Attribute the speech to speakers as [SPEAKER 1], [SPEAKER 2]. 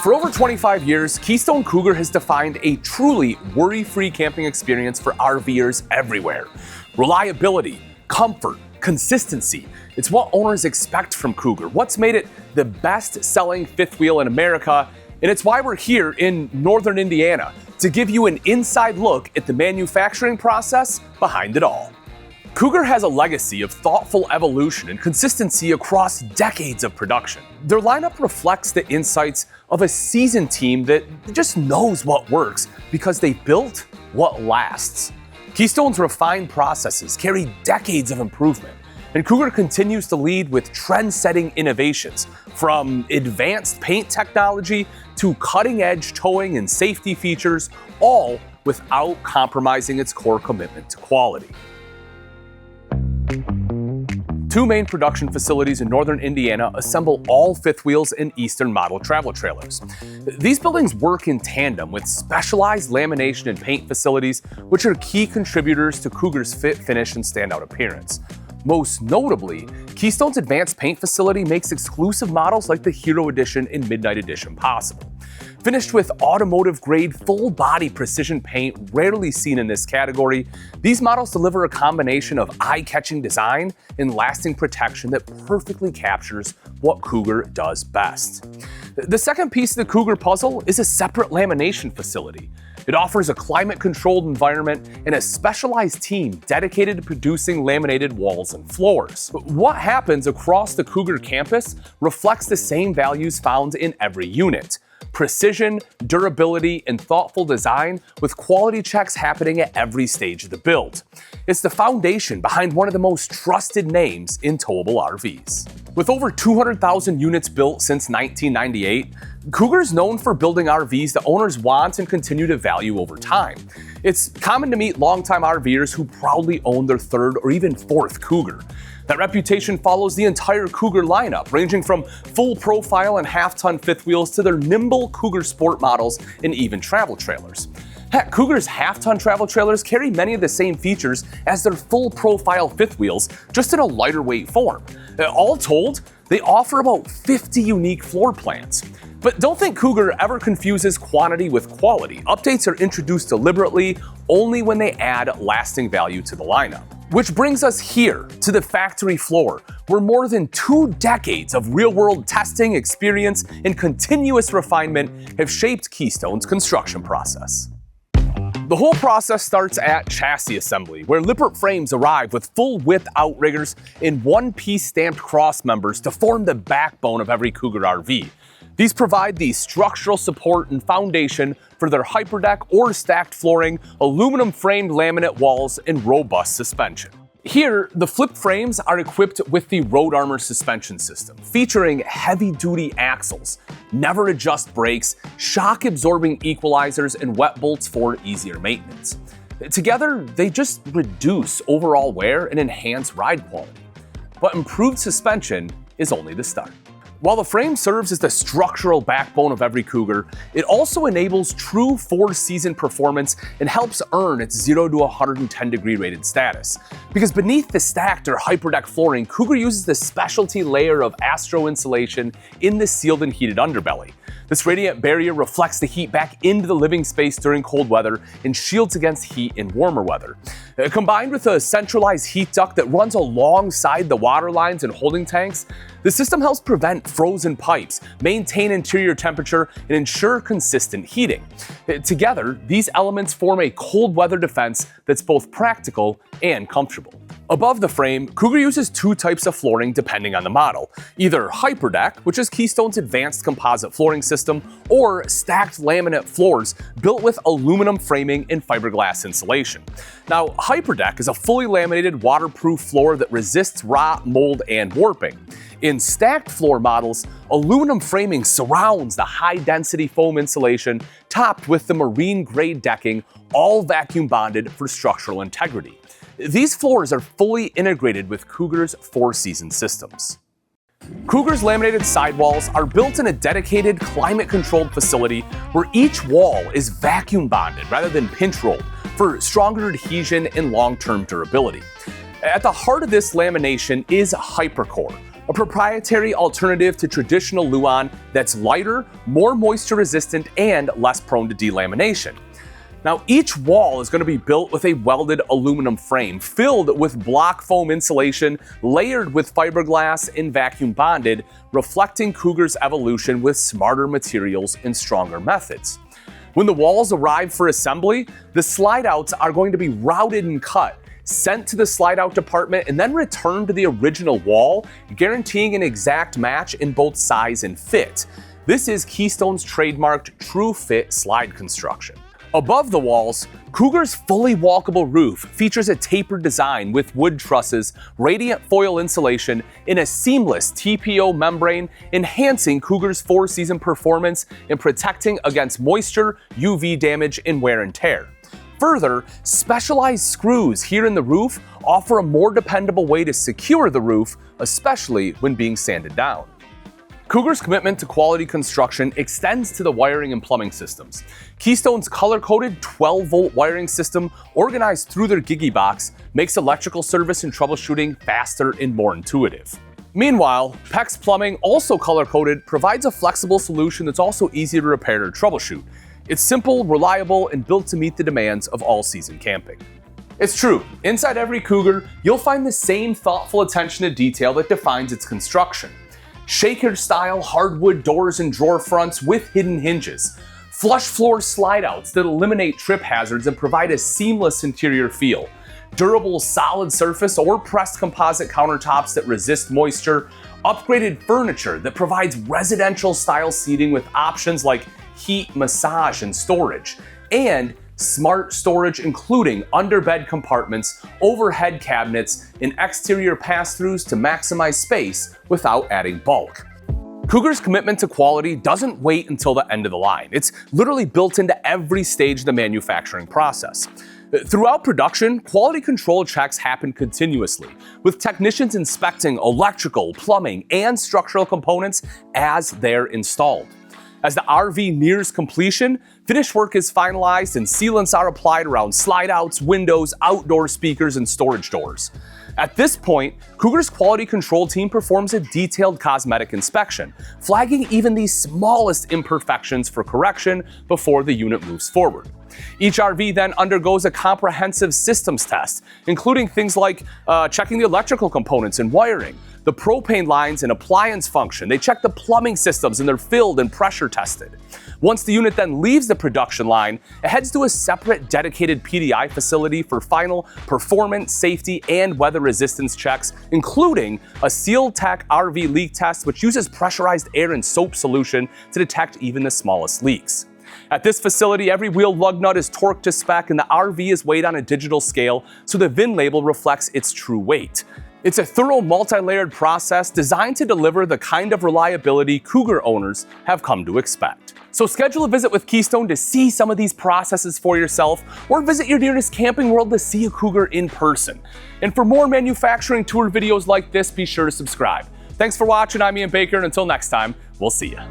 [SPEAKER 1] For over 25 years, Keystone Cougar has defined a truly worry-free camping experience for RVers everywhere. Reliability, comfort, consistency. It's what owners expect from Cougar, what's made it the best-selling fifth wheel in America, and it's why we're here in northern Indiana to give you an inside look at the manufacturing process behind it all. Cougar has a legacy of thoughtful evolution and consistency across decades of production. Their lineup reflects the insights of a seasoned team that just knows what works because they built what lasts. Keystone's refined processes carry decades of improvement, and Cougar continues to lead with trend-setting innovations, from advanced paint technology to cutting-edge towing and safety features, all without compromising its core commitment to quality. Two main production facilities in northern Indiana assemble all fifth wheels and eastern model travel trailers. These buildings work in tandem with specialized lamination and paint facilities, which are key contributors to Cougar's fit, finish, and standout appearance. Most notably, Keystone's advanced paint facility makes exclusive models like the Hero Edition and Midnight Edition possible. Finished with automotive-grade, full-body precision paint rarely seen in this category, these models deliver a combination of eye-catching design and lasting protection that perfectly captures what Cougar does best. The second piece of the Cougar puzzle is a separate lamination facility. It offers a climate-controlled environment and a specialized team dedicated to producing laminated walls and floors. What happens across the Cougar campus reflects the same values found in every unit: precision, durability, and thoughtful design, with quality checks happening at every stage of the build. It's the foundation behind one of the most trusted names in towable RVs. With over 200,000 units built since 1998, Cougar's known for building RVs that owners want and continue to value over time. It's common to meet longtime RVers who proudly own their third or even fourth Cougar. That reputation follows the entire Cougar lineup, ranging from full profile and half-ton fifth wheels to their nimble Cougar Sport models and even travel trailers. Heck, Cougar's half-ton travel trailers carry many of the same features as their full profile fifth wheels, just in a lighter weight form. All told, they offer about 50 unique floor plans. But don't think Cougar ever confuses quantity with quality. Updates are introduced deliberately only when they add lasting value to the lineup. Which brings us here to the factory floor, where more than 2 decades of real-world testing, experience, and continuous refinement have shaped Keystone's construction process. The whole process starts at chassis assembly, where Lippert frames arrive with full-width outriggers and one-piece stamped cross members to form the backbone of every Cougar RV. These provide the structural support and foundation for their HyperDeck or stacked flooring, aluminum-framed laminate walls, and robust suspension. Here, the flip frames are equipped with the Road Armor suspension system, featuring heavy-duty axles, never-adjust brakes, shock-absorbing equalizers, and wet bolts for easier maintenance. Together, they just reduce overall wear and enhance ride quality. But improved suspension is only the start. While the frame serves as the structural backbone of every Cougar, it also enables true 4-season performance and helps earn its 0 to 110 degree rated status. Because beneath the stacked or HyperDeck flooring, Cougar uses the specialty layer of Astro insulation in the sealed and heated underbelly. This radiant barrier reflects the heat back into the living space during cold weather and shields against heat in warmer weather. Combined with a centralized heat duct that runs alongside the water lines and holding tanks, the system helps prevent frozen pipes, maintain interior temperature, and ensure consistent heating. Together, these elements form a cold weather defense that's both practical and comfortable. Above the frame, Cougar uses 2 types of flooring depending on the model. Either HyperDeck, which is Keystone's advanced composite flooring system, or stacked laminate floors built with aluminum framing and fiberglass insulation. Now, HyperDeck is a fully laminated waterproof floor that resists rot, mold, and warping. In stacked floor models, aluminum framing surrounds the high-density foam insulation, topped with the marine-grade decking, all vacuum bonded for structural integrity. These floors are fully integrated with Cougar's 4-season systems. Cougar's laminated sidewalls are built in a dedicated, climate-controlled facility where each wall is vacuum bonded rather than pinch rolled for stronger adhesion and long-term durability. At the heart of this lamination is HyperCore, a proprietary alternative to traditional Luan that's lighter, more moisture resistant, and less prone to delamination. Now, each wall is going to be built with a welded aluminum frame filled with block foam insulation, layered with fiberglass and vacuum bonded, reflecting Cougar's evolution with smarter materials and stronger methods. When the walls arrive for assembly, the slide outs are going to be routed and cut, sent to the slide out department, and then returned to the original wall, guaranteeing an exact match in both size and fit. This is Keystone's trademarked True Fit slide construction. Above the walls, Cougar's fully walkable roof features a tapered design with wood trusses, radiant foil insulation, and a seamless TPO membrane, enhancing Cougar's four-season performance and protecting against moisture, UV damage, and wear and tear. Further, specialized screws here in the roof offer a more dependable way to secure the roof, especially when being sanded down. Cougar's commitment to quality construction extends to the wiring and plumbing systems. Keystone's color-coded 12-volt wiring system, organized through their GigiBox, makes electrical service and troubleshooting faster and more intuitive. Meanwhile, PEX Plumbing, also color-coded, provides a flexible solution that's also easy to repair or troubleshoot. It's simple, reliable, and built to meet the demands of all-season camping. It's true, inside every Cougar, you'll find the same thoughtful attention to detail that defines its construction. Shaker-style hardwood doors and drawer fronts with hidden hinges. Flush floor slide-outs that eliminate trip hazards and provide a seamless interior feel. Durable solid surface or pressed composite countertops that resist moisture. Upgraded furniture that provides residential-style seating with options like heat, massage, and storage. And smart storage including underbed compartments, overhead cabinets, and exterior pass-throughs to maximize space without adding bulk. Cougar's commitment to quality doesn't wait until the end of the line. It's literally built into every stage of the manufacturing process. Throughout production, quality control checks happen continuously, with technicians inspecting electrical, plumbing, and structural components as they're installed. As the RV nears completion, finish work is finalized and sealants are applied around slide-outs, windows, outdoor speakers, and storage doors. At this point, Cougar's quality control team performs a detailed cosmetic inspection, flagging even the smallest imperfections for correction before the unit moves forward. Each RV then undergoes a comprehensive systems test, including things like checking the electrical components and wiring, the propane lines and appliance function. They check the plumbing systems and they're filled and pressure tested. Once the unit then leaves the production line, it heads to a separate dedicated PDI facility for final performance, safety, and weather resistance checks, including a SealTech RV leak test, which uses pressurized air and soap solution to detect even the smallest leaks. At this facility, every wheel lug nut is torqued to spec and the RV is weighed on a digital scale so the VIN label reflects its true weight. It's a thorough multi-layered process designed to deliver the kind of reliability Cougar owners have come to expect. So schedule a visit with Keystone to see some of these processes for yourself, or visit your nearest Camping World to see a Cougar in person. And for more manufacturing tour videos like this, be sure to subscribe. Thanks for watching. I'm Ian Baker, and until next time, we'll see ya.